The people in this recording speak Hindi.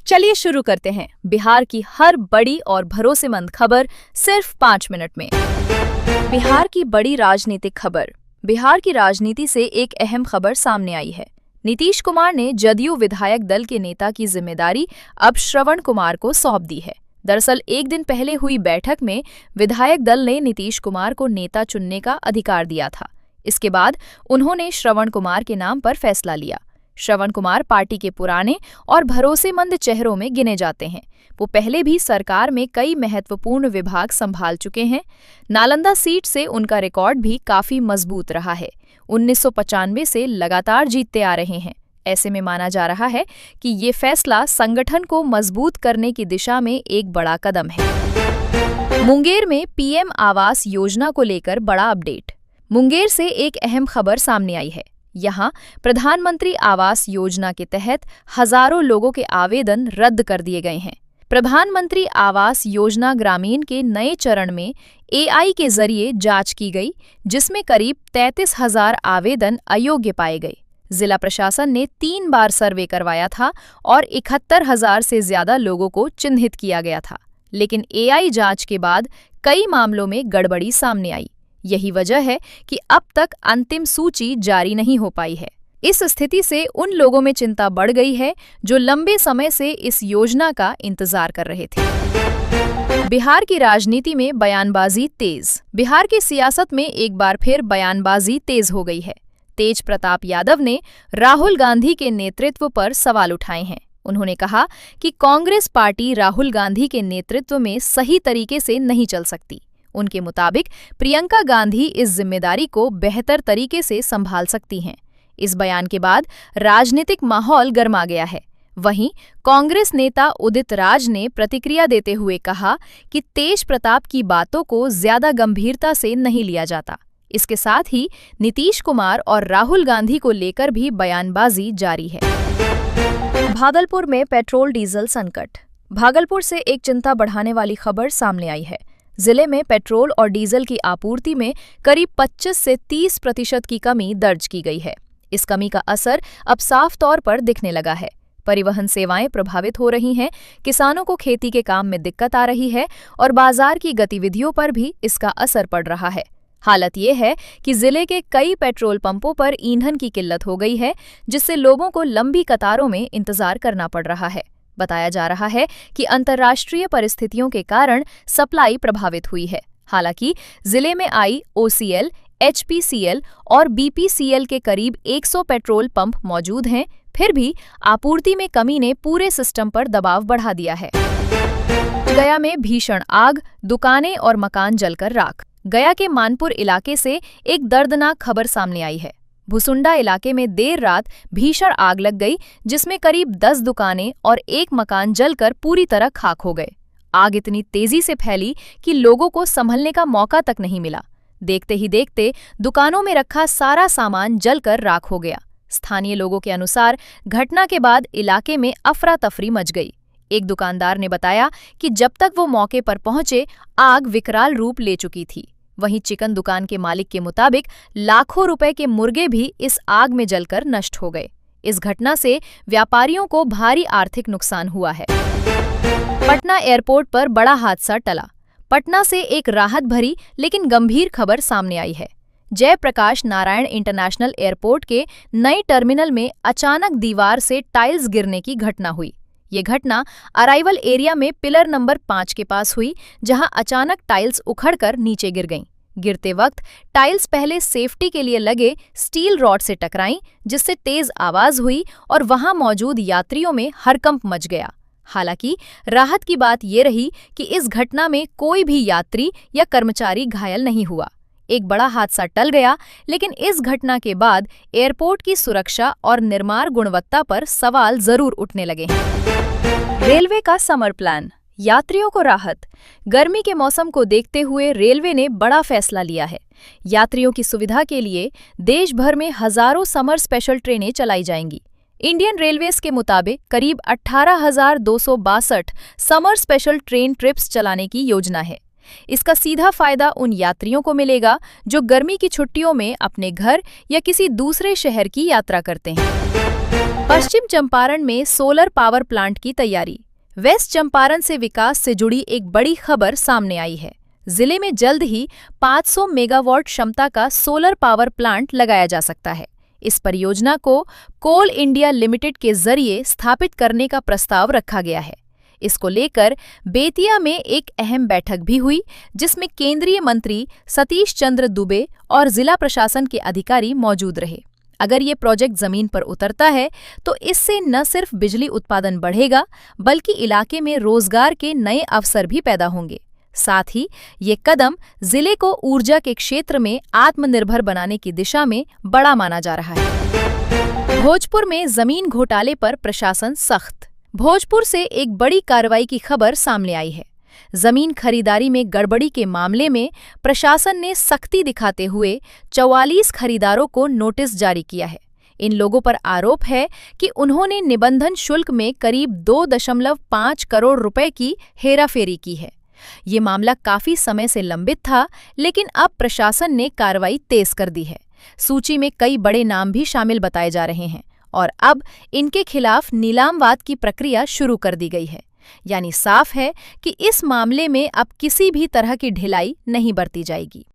चलिए शुरू करते हैं बिहार की हर बड़ी और भरोसेमंद खबर सिर्फ 5 मिनट में। बिहार की बड़ी राजनीतिक खबर। बिहार की राजनीति से एक अहम खबर सामने आई है। नीतीश कुमार ने जदयू विधायक दल के नेता की जिम्मेदारी अब श्रवण कुमार को सौंप दी है। दरअसल एक दिन पहले हुई बैठक में विधायक दल ने नीतीश कुमार को नेता चुनने का अधिकार दिया था। इसके बाद उन्होंने श्रवण कुमार के नाम पर फैसला लिया। श्रवण कुमार पार्टी के पुराने और भरोसेमंद चेहरों में गिने जाते हैं। वो पहले भी सरकार में कई महत्वपूर्ण विभाग संभाल चुके हैं। नालंदा सीट से उनका रिकॉर्ड भी काफी मजबूत रहा है। 1995 से लगातार जीतते आ रहे हैं। ऐसे में माना जा रहा है कि ये फैसला संगठन को मजबूत करने की दिशा में एक बड़ा कदम है। मुंगेर में पीएम आवास योजना को लेकर बड़ा अपडेट। मुंगेर से एक अहम खबर सामने आई है। यहाँ प्रधानमंत्री आवास योजना के तहत हजारों लोगों के आवेदन रद्द कर दिए गए हैं। प्रधानमंत्री आवास योजना ग्रामीण के नए चरण में एआई के जरिए जांच की गई, जिसमें करीब 33,000 आवेदन अयोग्य पाए गए। जिला प्रशासन ने 3 बार सर्वे करवाया था और 71,000 से ज्यादा लोगों को चिन्हित किया गया था, लेकिन एआई जांच के बाद कई मामलों में गड़बड़ी सामने आई। यही वजह है कि अब तक अंतिम सूची जारी नहीं हो पाई है। इस स्थिति से उन लोगों में चिंता बढ़ गई है जो लंबे समय से इस योजना का इंतजार कर रहे थे। बिहार की राजनीति में बयानबाजी तेज। बिहार की सियासत में एक बार फिर बयानबाजी तेज हो गई है। तेज प्रताप यादव ने राहुल गांधी के नेतृत्व पर सवाल उठाए हैं। उन्होंने कहा कि कांग्रेस पार्टी राहुल गांधी के नेतृत्व में सही तरीके से नहीं चल सकती। उनके मुताबिक प्रियंका गांधी इस जिम्मेदारी को बेहतर तरीके से संभाल सकती हैं। इस बयान के बाद राजनीतिक माहौल गर्मा गया है। वहीं कांग्रेस नेता उदित राज ने प्रतिक्रिया देते हुए कहा कि तेज प्रताप की बातों को ज्यादा गंभीरता से नहीं लिया जाता। इसके साथ ही नीतीश कुमार और राहुल गांधी को लेकर भी बयानबाजी जारी है। भागलपुर में पेट्रोल डीजल संकट। भागलपुर से एक चिंता बढ़ाने वाली खबर सामने आई है। जिले में पेट्रोल और डीजल की आपूर्ति में करीब 25 से 30% की कमी दर्ज की गई है। इस कमी का असर अब साफ तौर पर दिखने लगा है। परिवहन सेवाएं प्रभावित हो रही हैं, किसानों को खेती के काम में दिक्कत आ रही है और बाजार की गतिविधियों पर भी इसका असर पड़ रहा है। हालत ये है कि जिले के कई पेट्रोल पंपों पर ईंधन की किल्लत हो गई है, जिससे लोगों को लंबी कतारों में इंतजार करना पड़ रहा है। बताया जा रहा है कि अंतर्राष्ट्रीय परिस्थितियों के कारण सप्लाई प्रभावित हुई है। हालांकि जिले में आई ओसीएल, एचपीसीएल और बीपीसीएल के करीब 100 पेट्रोल पंप मौजूद हैं, फिर भी आपूर्ति में कमी ने पूरे सिस्टम पर दबाव बढ़ा दिया है। गया में भीषण आग, दुकानें और मकान जलकर राख। गया के मानपुर इलाके से एक दर्दनाक खबर सामने आई है। भुसुंडा इलाके में देर रात भीषण आग लग गई, जिसमें करीब 10 दुकानें और एक मकान जलकर पूरी तरह खाक हो गए। आग इतनी तेजी से फैली कि लोगों को संभलने का मौका तक नहीं मिला। देखते ही देखते दुकानों में रखा सारा सामान जलकर राख हो गया। स्थानीय लोगों के अनुसार घटना के बाद इलाके में अफरा तफरी मच गई। एक दुकानदार ने बताया कि जब तक वो मौके पर पहुंचे, आग विकराल रूप ले चुकी थी। वहीं चिकन दुकान के मालिक के मुताबिक लाखों रुपए के मुर्गे भी इस आग में जलकर नष्ट हो गए। इस घटना से व्यापारियों को भारी आर्थिक नुकसान हुआ है। पटना एयरपोर्ट पर बड़ा हादसा टला। पटना से एक राहत भरी लेकिन गंभीर खबर सामने आई है। जयप्रकाश नारायण इंटरनेशनल एयरपोर्ट के नए टर्मिनल में अचानक दीवार से टाइल्स गिरने की घटना हुई। ये घटना अराइवल एरिया में पिलर नंबर 5 के पास हुई, जहां अचानक टाइल्स उखड़कर नीचे गिर गईं। गिरते वक्त टाइल्स पहले सेफ्टी के लिए लगे स्टील रॉड से टकराईं, जिससे तेज आवाज हुई और वहां मौजूद यात्रियों में हड़कंप मच गया। हालांकि राहत की बात ये रही कि इस घटना में कोई भी यात्री या कर्मचारी घायल नहीं हुआ। एक बड़ा हादसा टल गया, लेकिन इस घटना के बाद एयरपोर्ट की सुरक्षा और निर्माण गुणवत्ता पर सवाल जरूर उठने लगे हैं। रेलवे का समर प्लान, यात्रियों को राहत। गर्मी के मौसम को देखते हुए रेलवे ने बड़ा फैसला लिया है। यात्रियों की सुविधा के लिए देश भर में हजारों समर स्पेशल ट्रेनें चलाई जाएंगी। इंडियन रेलवेज के मुताबिक करीब 18,262 समर स्पेशल ट्रेन ट्रिप्स चलाने की योजना है। इसका सीधा फायदा उन यात्रियों को मिलेगा जो गर्मी की छुट्टियों में अपने घर या किसी दूसरे शहर की यात्रा करते हैं। पश्चिम चंपारण में सोलर पावर प्लांट की तैयारी। वेस्ट चंपारण से विकास से जुड़ी एक बड़ी खबर सामने आई है। जिले में जल्द ही 500 मेगावाट क्षमता का सोलर पावर प्लांट लगाया जा सकता है। इस परियोजना को कोल इंडिया लिमिटेड के जरिए स्थापित करने का प्रस्ताव रखा गया है। इसको लेकर बेतिया में एक अहम बैठक भी हुई, जिसमें केंद्रीय मंत्री सतीश चंद्र दुबे और जिला प्रशासन के अधिकारी मौजूद रहे। अगर ये प्रोजेक्ट जमीन पर उतरता है तो इससे न सिर्फ बिजली उत्पादन बढ़ेगा, बल्कि इलाके में रोजगार के नए अवसर भी पैदा होंगे। साथ ही ये कदम जिले को ऊर्जा के क्षेत्र में आत्मनिर्भर बनाने की दिशा में बड़ा माना जा रहा है। भोजपुर में जमीन घोटाले पर प्रशासन सख्त। भोजपुर से एक बड़ी कार्रवाई की खबर सामने आई है। जमीन खरीदारी में गड़बड़ी के मामले में प्रशासन ने सख्ती दिखाते हुए 44 खरीदारों को नोटिस जारी किया है। इन लोगों पर आरोप है कि उन्होंने निबंधन शुल्क में करीब 2.5 करोड़ रुपए की हेराफेरी की है। ये मामला काफी समय से लंबित था, लेकिन अब प्रशासन ने कार्रवाई तेज कर दी है। सूची में कई बड़े नाम भी शामिल बताए जा रहे हैं और अब इनके खिलाफ नीलामवाद की प्रक्रिया शुरू कर दी गई है। यानी साफ है कि इस मामले में अब किसी भी तरह की ढिलाई नहीं बरती जाएगी।